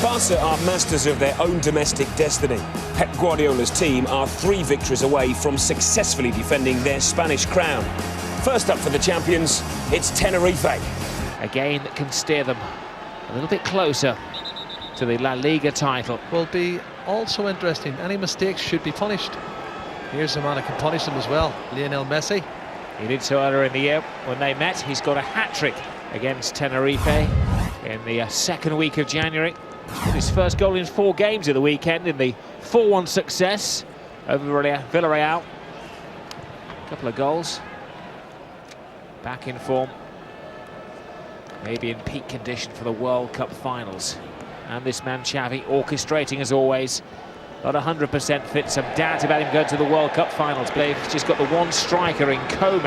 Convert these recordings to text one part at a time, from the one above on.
Barca are masters of their own domestic destiny. Pep Guardiola's team are 3 victories away from successfully defending their Spanish crown. First up for the champions, it's Tenerife. A game that can steer them a little bit closer to the La Liga title. Will be also interesting. Any mistakes should be punished. Here's a man who can punish them as well, Lionel Messi. He did so earlier in the year when they met. He's got a hat-trick against Tenerife in the second week of January. His first goal in 4 games at the weekend in the 4-1 success over Villarreal. A couple of goals. Back in form. Maybe in peak condition for the World Cup finals. And this man Xavi orchestrating as always. Not 100% fit, some doubt about him going to the World Cup finals. But he's just got the one striker in Come.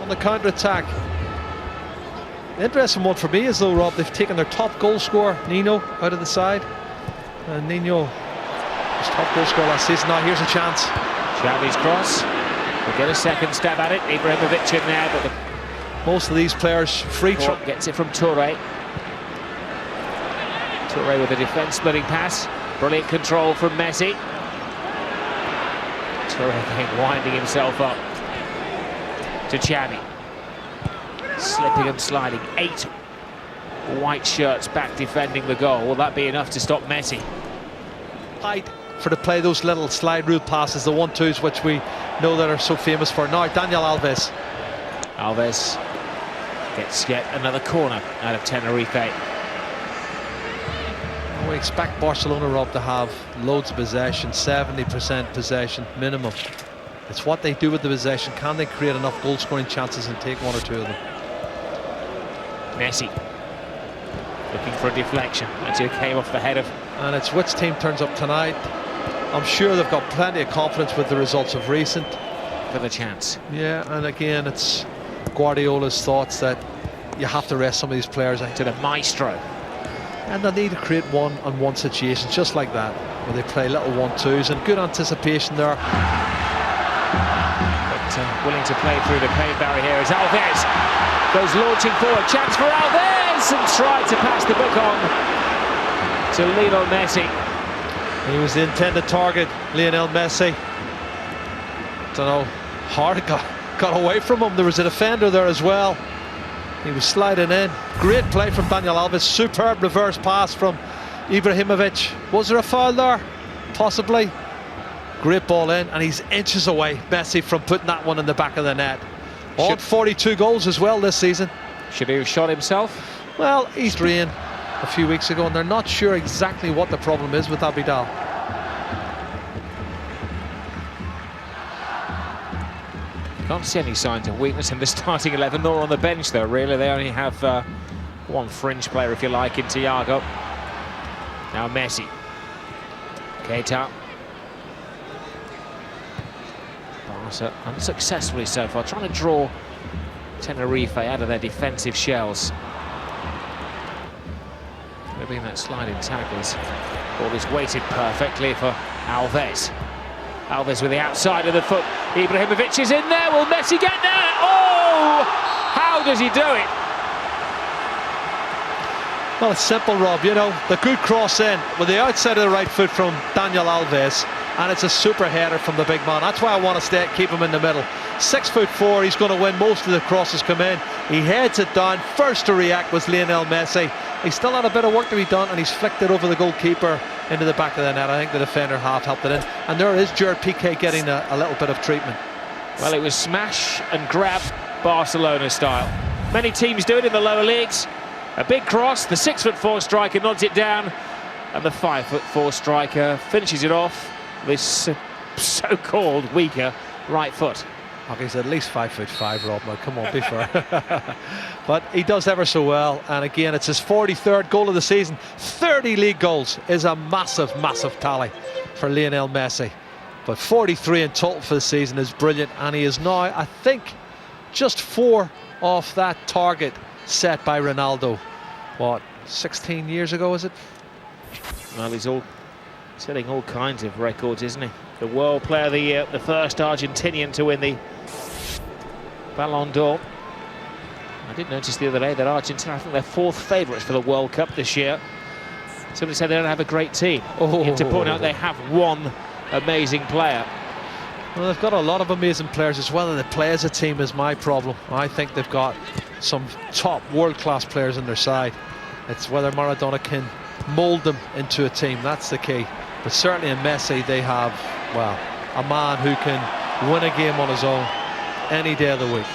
On the counter-attack. The interesting one for me is though, Rob, they've taken their top goal scorer, Nino, out of the side. And Nino was top goal scorer last season. Now here's a chance. Xavi's cross. We'll get a second stab at it. Ibrahimovic in there, but most of these players free throw. Gets it from Toure. Toure with a defence-splitting pass. Brilliant control from Messi. Toure winding himself up to Xavi. Slipping and sliding. 8 white shirts back defending the goal. Will that be enough to stop Messi? Height for to play those little slide rule passes, the 1-2s which we know that are so famous for. Now Daniel Alves. Alves gets yet another corner out of Tenerife. We expect Barcelona, Rob, to have loads of possession, 70% possession minimum. It's what they do with the possession. Can they create enough goal-scoring chances and take 1 or 2 of them? Messi looking for a deflection. That's who came off the head of. And it's which team turns up tonight. I'm sure they've got plenty of confidence with the results of recent. For the chance. Yeah, and again, it's Guardiola's thoughts that you have to rest some of these players. To the maestro. And they need to create 1-on-1 situations just like that, where they play little 1-2s and good anticipation there. But willing to play through the pain barrier here is Alves. Goes launching forward, chance for Alves, and tried to pass the book on to Lionel Messi. He was the intended target, Lionel Messi. Don't know, hard got away from him. There was a defender there as well. He was sliding in. Great play from Daniel Alves. Superb reverse pass from Ibrahimovic. Was there a foul there? Possibly. Great ball in, and he's inches away, Messi, from putting that one in the back of the net. On 42 goals as well this season. Should he have shot himself? Well, he's rain a few weeks ago, and they're not sure exactly what the problem is with Abidal. Can't see any signs of weakness in the starting 11, nor on the bench though, really. They only have one fringe player, if you like, in Thiago. Now Messi. Keita. Barca unsuccessfully so far, trying to draw Tenerife out of their defensive shells. Maybe that sliding tackles. Ball is weighted perfectly for Alves. Alves with the outside of the foot. Ibrahimovic is in there. Will Messi get there? Oh! How does he do it? Well, it's simple, Rob. You know, the good cross in with the outside of the right foot from Daniel Alves, and it's a super header from the big man. That's why I want to keep him in the middle. 6'4", he's going to win most of the crosses come in. He heads it down. First to react was Lionel Messi. He still had a bit of work to be done, and he's flicked it over the goalkeeper into the back of the net. I think the defender half helped it in, and there is Gerard Piqué getting a little bit of treatment. Well, it was smash and grab Barcelona style. Many teams do it in the lower leagues. A big cross, the 6'4" striker nods it down, and the 5'4" striker finishes it off with this so-called weaker right foot. Okay, he's at least 5'5", Rob. Now, come on, be fair. But he does ever so well, and again, it's his 43rd goal of the season. 30 league goals is a massive, massive tally for Lionel Messi. But 43 in total for the season is brilliant, and he is now, I think, just 4 off that target set by Ronaldo. What, 16 years ago, is it? Well, he's setting all kinds of records, isn't he? The World Player of the Year, the first Argentinian to win the Ballon d'Or. I did notice the other day that Argentina, I think they're 4th favourites for the World Cup this year. Somebody said they don't have a great team. To point out they have one amazing player. Well, they've got a lot of amazing players as well, and they play as a team is my problem. I think they've got some top world-class players in their side. It's whether Maradona can mould them into a team, that's the key. But certainly in Messi, they have, well, a man who can win a game on his own any day of the week.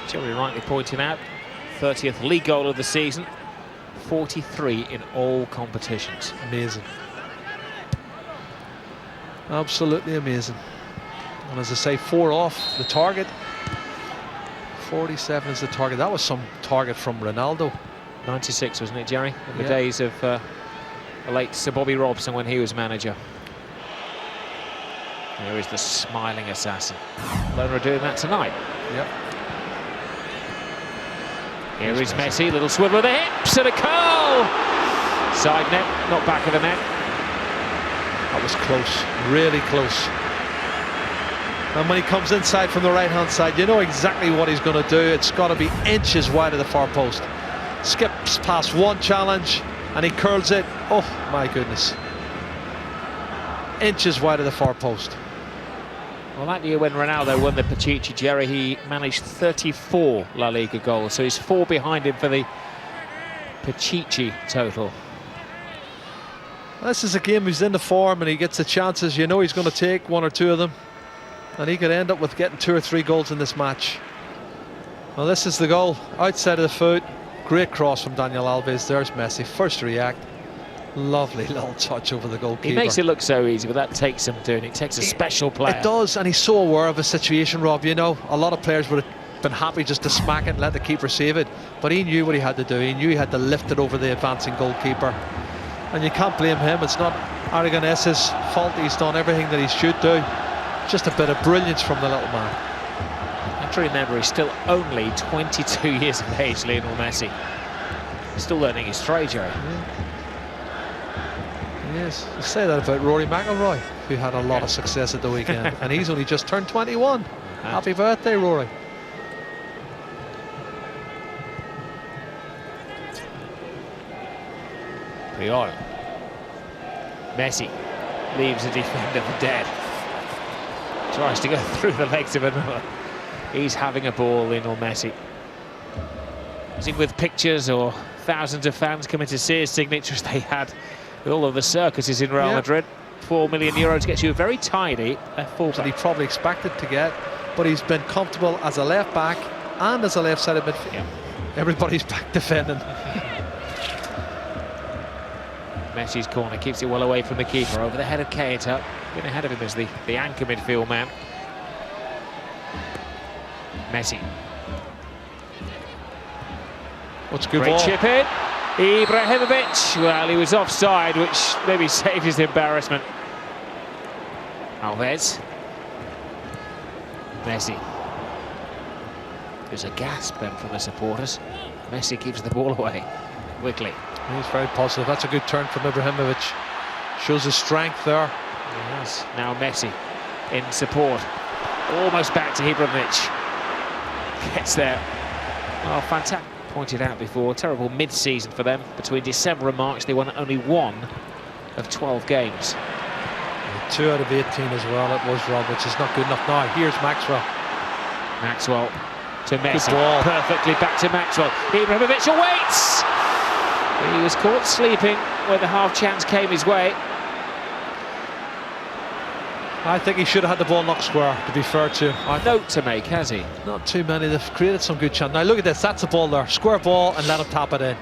Jerry rightly pointing out, 30th league goal of the season, 43 in all competitions. Amazing. Absolutely amazing. And as I say, 4 off the target. 47 is the target. That was some target from Ronaldo. 96, wasn't it, Jerry? In the days of the late Sir Bobby Robson when he was manager. Here is the smiling assassin. Barcelona doing that tonight. Yep. Here is Messi, little swivel of the hips and a curl! Side net, not back of the net. That was close, really close. And when he comes inside from the right-hand side, you know exactly what he's going to do. It's got to be inches wide of the far post. Skips past one challenge and he curls it. Oh my goodness. Inches wide of the far post. Well, that year when Ronaldo won the Pichichi, Jerry, he managed 34 La Liga goals, so he's 4 behind him for the Pichichi total. This is a game he's in the form and he gets the chances. You know he's going to take 1 or 2 of them, and he could end up with getting 2 or 3 goals in this match. Well, this is the goal, outside of the foot. Great cross from Daniel Alves. There's Messi, first to react. Lovely little touch over the goalkeeper. He makes it look so easy, but that takes some doing. It takes a special player. It does, and he's so aware of the situation, Rob. You know, a lot of players would have been happy just to smack it and let the keeper save it, but he knew what he had to do. He knew he had to lift it over the advancing goalkeeper, and you can't blame him. It's not Aragonés's fault. He's done everything that he should do. Just a bit of brilliance from the little man. And to remember, he's still only 22 years of age, Lionel Messi. He's still learning his trade, Jerry. Yes, you say that about Rory McIlroy, who had a lot of success at the weekend, and he's only just turned 21. Happy birthday, Rory. Puyol. Messi leaves a defender for dead. Tries to go through the legs of another. He's having a ball, Lionel Messi. Is it with pictures or thousands of fans coming to see his signatures they had with all of the circuses in Real Madrid? €4 million gets you a very tidy fullback. That he probably expected to get, but he's been comfortable as a left back and as a left-sided midfield. Everybody's back defending. Messi's corner keeps it well away from the keeper, over the head of Keita. Been ahead of him as the anchor midfield man. Messi. What's a good Great ball. chip in. Ibrahimovic, well, he was offside, which maybe saved his embarrassment. Alves. Messi. There's a gasp then from the supporters. Messi keeps the ball away quickly. He's very positive. That's a good turn from Ibrahimovic. Shows his strength there. Yes. Now Messi in support. Almost back to Ibrahimovic. Gets there. Oh, fantastic. Pointed out before, terrible mid-season for them. Between December and March, they won only 1 of 12 games. 2 out of 18 as well, it was, Rob, which is not good enough. Now, here's Maxwell. Maxwell to Messi. Good ball. Perfectly back to Maxwell. Ibrahimovic awaits! He was caught sleeping when the half chance came his way. I think he should have had the ball knocked square, to be fair to him. Note to make, has he? Not too many. They've created some good chance. Now look at this, that's the ball there. Square ball and let him tap it in.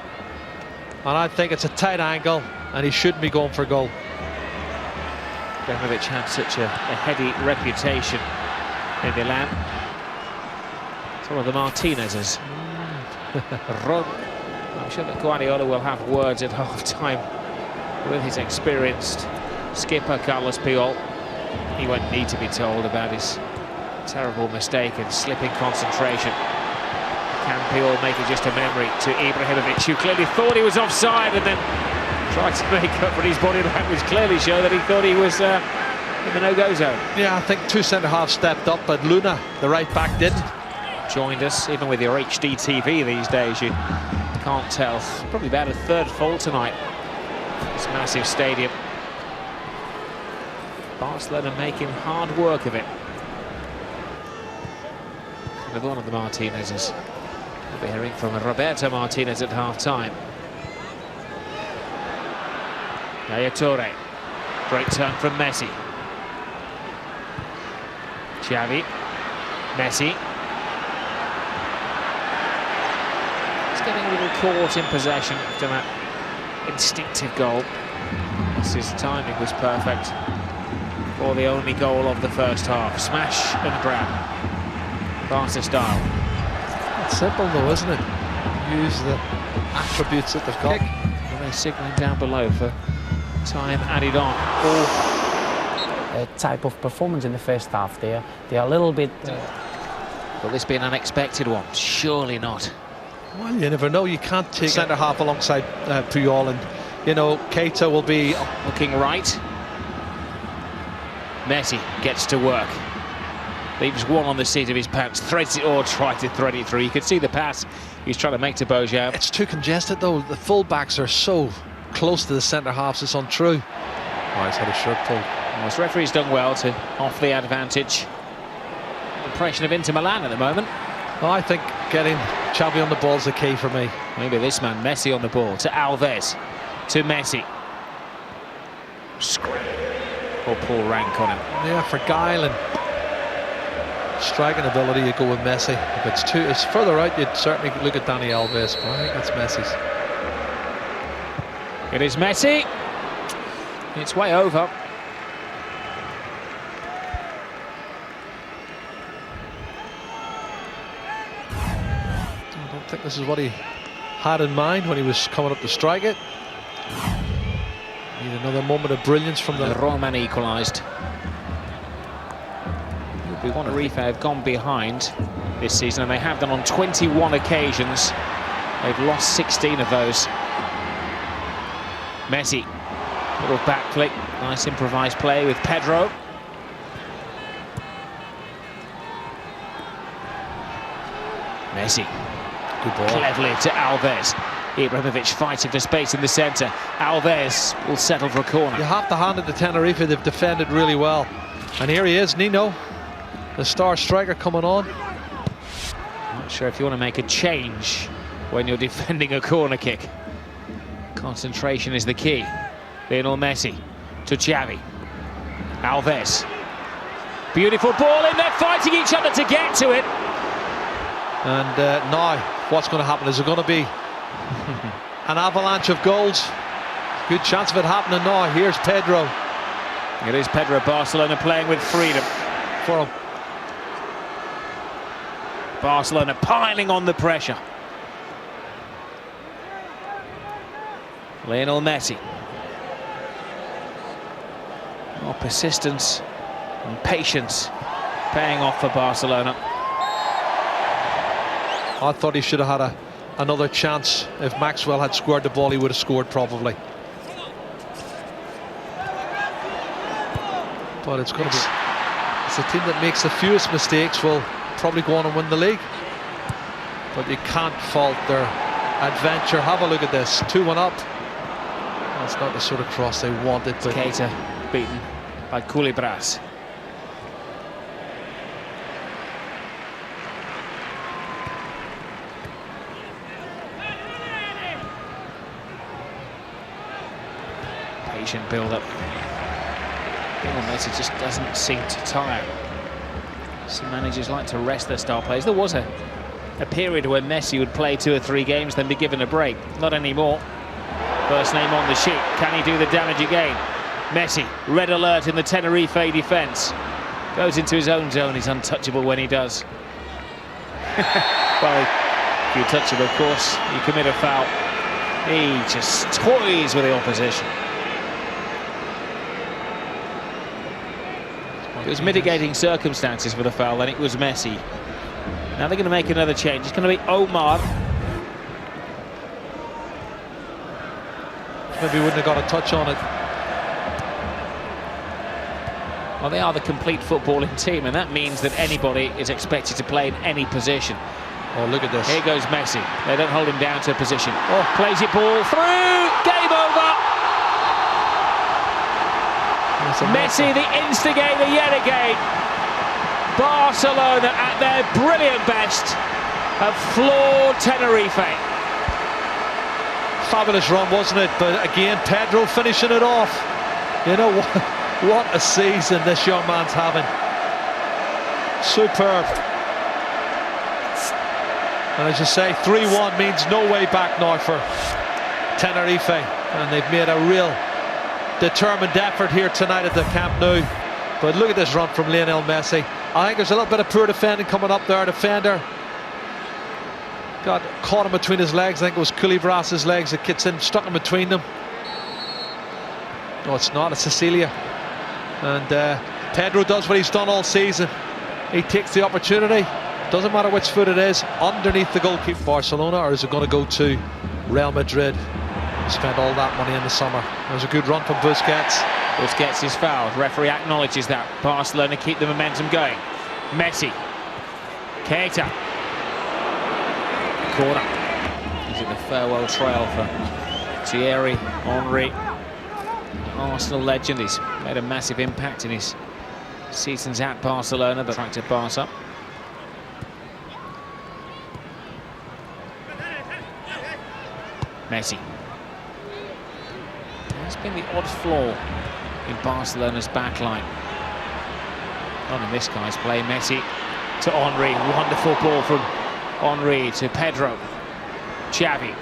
And I think it's a tight angle and he shouldn't be going for goal. Ibrahimovic had such a heady reputation in Milan. It's one of the Martinez's. I'm sure that Guardiola will have words at half-time with his experienced skipper Carlos Puyol. He won't need to be told about his terrible mistake and slipping concentration. Can Puyol make it just a memory to Ibrahimovic, who clearly thought he was offside and then tried to make up for his body language, clearly show that he thought he was in the no-go zone. Yeah, I think 2 centre-halves stepped up, but Luna, the right-back, didn't. Joined us, even with your HD TV these days, you can't tell. Probably about a third fault tonight this massive stadium. Barcelona making hard work of it. Another one of the Martinez's. We'll be hearing from Roberto Martinez at half-time. Yaya Touré. Great turn from Messi. Xavi. Messi. He's getting a little caught in possession after that instinctive goal. His timing was perfect for the only goal of the first half. Smash and grab. Barca style. It's simple though, isn't it? Use the attributes that they've got. And they're signalling down below for time added on. Type of performance in the first half there. They are a little bit... Will this be an unexpected one? Surely not. Well, you never know. You can't take centre-half alongside Puyol, and, you know, Keita will be... Looking right. Messi gets to work. Leaves one on the seat of his pants, threads it or tries to thread it through. You can see the pass he's trying to make to Bojan. It's too congested though. The full-backs are so close to the centre-halves, it's untrue. Oh, he's had a shirt pulled. Well, this referee's done well to off the advantage. Impression of Inter Milan at the moment. Oh, I think getting Xavi on the ball is the key for me. Maybe this man, Messi on the ball, to Alves, to Messi. Or poor rank on him. Yeah, for guile and striking ability, you go with Messi. If it's further out, you'd certainly look at Dani Alves, but I think that's Messi's. It is Messi. It's way over. I don't think this is what he had in mind when he was coming up to strike it. Need another moment of brilliance from the... Roman equalised. Tenerife have gone behind this season, and they have done on 21 occasions. They've lost 16 of those. Messi, little back flick, nice improvised play with Pedro. Messi, good ball. Cleverly to Alves. Ibrahimovic fighting for space in the centre. Alves will settle for a corner. You have to hand it to Tenerife. They've defended really well. And here he is, Nino, the star striker coming on. Not sure if you want to make a change when you're defending a corner kick. Concentration is the key. Lionel Messi to Xavi. Alves. Beautiful ball in there, fighting each other to get to it. And now, what's going to happen? Is there going to be an avalanche of goals? Good chance of it happening now. Here's Pedro. It is Pedro. Barcelona playing with freedom. For him. Barcelona piling on the pressure. Lionel Messi. More persistence and patience paying off for Barcelona. I thought he should have had another chance. If Maxwell had scored the ball, he would have scored probably. But it's going to be... It's a team that makes the fewest mistakes will probably go on and win the league. But you can't fault their adventure. Have a look at this. 2-1 up. That's not the sort of cross they wanted. But Keita beaten by Culibras. Patient build-up. Messi just doesn't seem to tire. Some managers like to rest their star players. There was a period where Messi would play 2 or 3 games, then be given a break. Not anymore. First name on the sheet. Can he do the damage again? Messi, red alert in the Tenerife defence. Goes into his own zone. He's untouchable when he does. Well, if you touch him, of course, you commit a foul. He just toys with the opposition. It was mitigating circumstances for the foul, then it was Messi. Now they're going to make another change. It's going to be Omar. maybe wouldn't have got a touch on it. Well, they are the complete footballing team, and that means that anybody is expected to play in any position. Oh, look at this. Here goes Messi. They don't hold him down to a position. Oh, plays it ball through. Game over. Messi, the instigator yet again. Barcelona at their brilliant best have floored Tenerife. Fabulous run, wasn't it? But again, Pedro finishing it off. You know what a season this young man's having. Superb. And as you say, 3-1 means no way back now for Tenerife, and they've made a real determined effort here tonight at the Camp Nou. But look at this run from Lionel Messi. I think there's a little bit of poor defending coming up there. Defender caught him between his legs. I think it was Culibras's legs that gets in, stuck him between them. No, it's not, it's Cecilia. And Pedro does what he's done all season. He takes the opportunity, doesn't matter which foot it is, underneath the goalkeeper. Barcelona, or is it going to go to Real Madrid? Spent all that money in the summer. There's a good run from Busquets. Busquets is fouled. Referee acknowledges that. Barcelona keep the momentum going. Messi. Keita. Corner. He's in the farewell trail for Thierry Henry. Arsenal legend. He's made a massive impact in his seasons at Barcelona, but trying to pass up. Messi. It's been the odd flaw in Barcelona's backline. Not in this guy's play. Messi to Henry. Wonderful ball from Henry to Pedro. Xavi.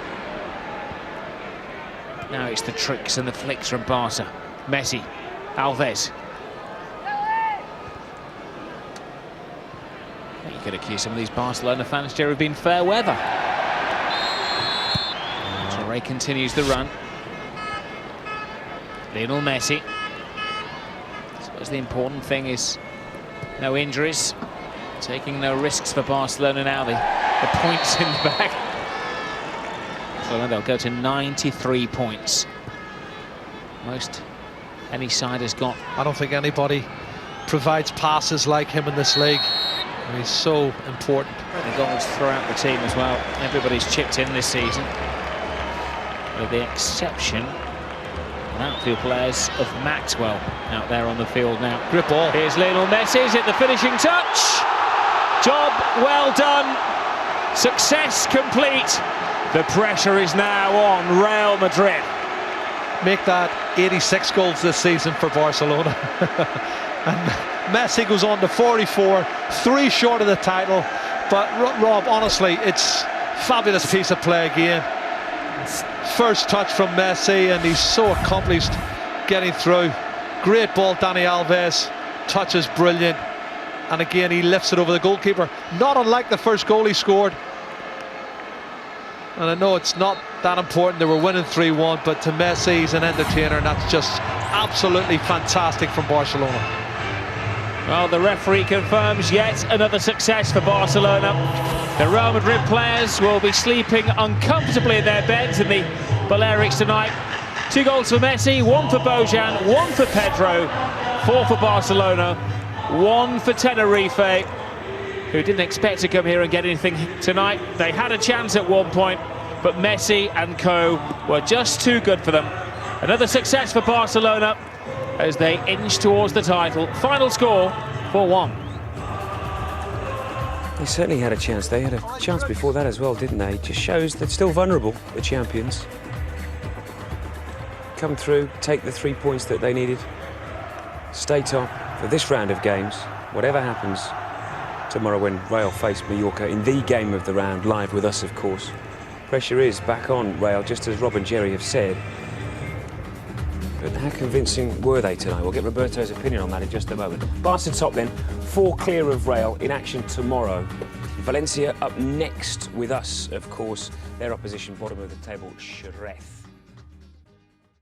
Now it's the tricks and the flicks from Barca. Messi. Alves. You could accuse some of these Barcelona fans, Jerry, of being fair weather. Torre continues the run. Lionel Messi. I suppose the important thing is no injuries, taking no risks for Barcelona now. The points in the bag. So they'll go to 93 points. Most any side has got. I don't think anybody provides passes like him in this league. He's so important. The goals throughout the team as well. Everybody's chipped in this season, with the exception of outfield players of Maxwell out there on the field now. Grip ball. Here's Lionel Messi, is it the finishing touch? Job well done. Success complete. The pressure is now on Real Madrid. Make that 86 goals this season for Barcelona. And Messi goes on to 44, 3 short of the title. But Rob, honestly, it's a fabulous piece of play again. First touch from Messi, and he's so accomplished getting through. Great ball, Dani Alves. Touch is brilliant. And again, he lifts it over the goalkeeper. Not unlike the first goal he scored. And I know it's not that important. They were winning 3-1, but to Messi, he's an entertainer, and that's just absolutely fantastic from Barcelona. Well, the referee confirms yet another success for Barcelona. The Real Madrid players will be sleeping uncomfortably in their beds in the Balearics tonight. 2 goals for Messi, 1 for Bojan, 1 for Pedro, 4 for Barcelona, 1 for Tenerife, who didn't expect to come here and get anything tonight. They had a chance at one point, but Messi and co were just too good for them. Another success for Barcelona as they inch towards the title. Final score, 4-1. They certainly had a chance. They had a chance before that as well, didn't they? It just shows they're still vulnerable, the champions. Come through, take the 3 points that they needed, stay top for this round of games. Whatever happens tomorrow when Real face Mallorca in the game of the round, live with us, of course. Pressure is back on Real, just as Rob and Jerry have said. But how convincing were they tonight? We'll get Roberto's opinion on that in just a moment. Barca top then, 4 clear of Real, in action tomorrow. Valencia up next with us, of course. Their opposition, bottom of the table, Xerez.